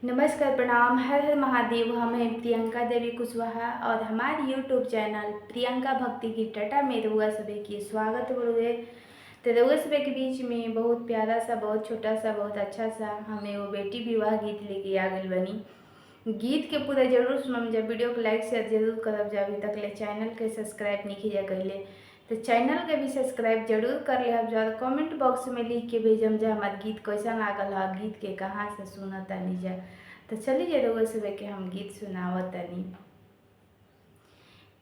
नमस्कार, प्रणाम, हर हर महादेव। हम हैं प्रियंका देवी कुशवाहा और हमारे यूट्यूब चैनल प्रियंका भक्ति की टटा में रउआ सभे की स्वागत हुए। तो रउआ सभे के बीच में बहुत प्यारा सा, बहुत छोटा सा, बहुत अच्छा सा हमें वो बेटी विवाह गीत लेके आ गई बनी। गीत के पूरा जरूर सुनम जा, वीडियो को लाइक शेयर जरूर करब जा। अभी तक ले चैनल के सब्सक्राइब नहीं किया कैले तो चैनल के भी सब्सक्राइब जरूर कर ले। जा कमेंट बॉक्स में लिख के भेजम जा हमारे गीत कैसा लागल है, गीत के कहाँ से सुना तनी जा। तो चलिए रउआ सभे के हम गीत सुनावत तनी।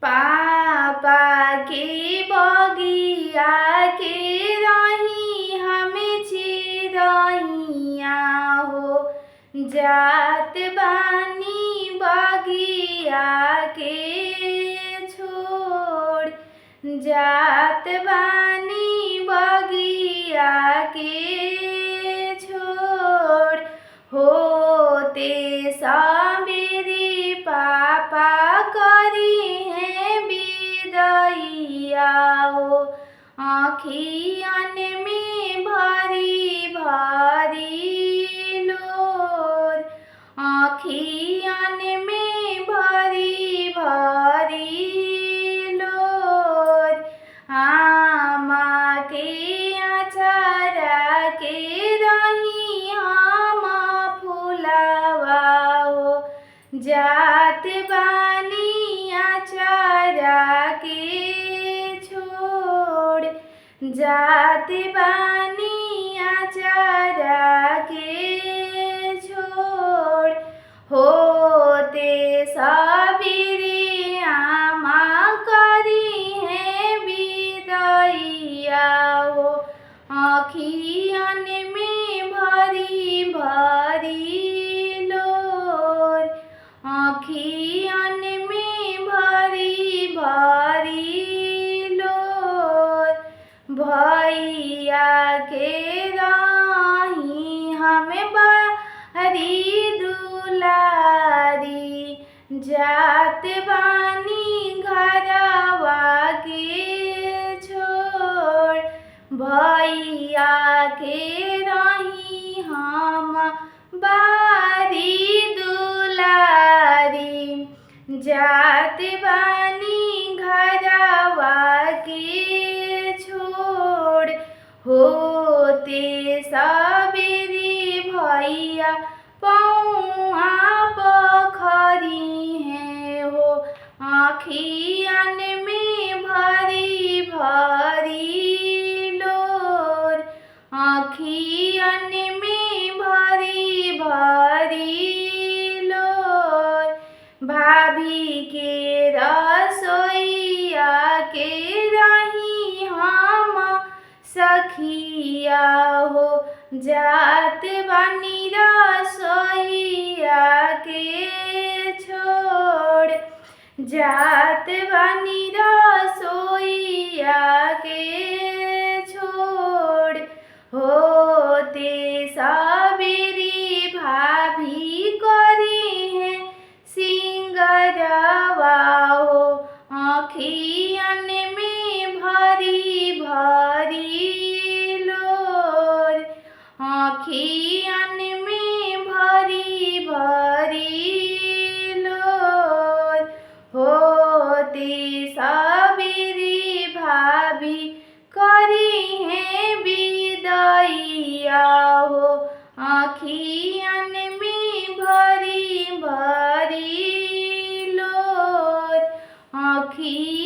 पापा के बगिया के रही हमें चिरैया हो, जात बानी बगिया के छोड़, जात बानी बगिया के छोड़। होते सबेरे पापा करी है विदैया हो, आँखियन में भरी भरी लोर, आँखियन में भरी भरी लोर। आमा के अचारा के रही हम फुलावा हो, जात बानी अचारा के छोड़, जात बानी अचारा के छोड़। होते सबेरे आमा करी है विदैया हो, आँखियन में भरी भरी लोर, आँखियन में भरी भरी लोर। भैया के राही हमें बड़ी दुलारी, जात बानी घरवा के छोड़। भैया के राही हम बारी दुलारी, जात बानी घरवा के छोड़। होते सबेरे भैया पौआ पखरी है हो, आँखियन में भरी भरी लोर, आँखियन में भरी भरी लोर। भाभी के रसोईया के रही हम सखिया हो, जात बानी रसोईया के छोड़, जात बानी रसोईया के छोड़। होते सबेरे भाभी करी है सिंगरवा हो, आँखियन में भरी भरी लोर, आँखियन में भरी भरी लोर। होते सबेरे भाभी करी है विदैया हो, आँखियन में भरी भरी लोर, आँखियन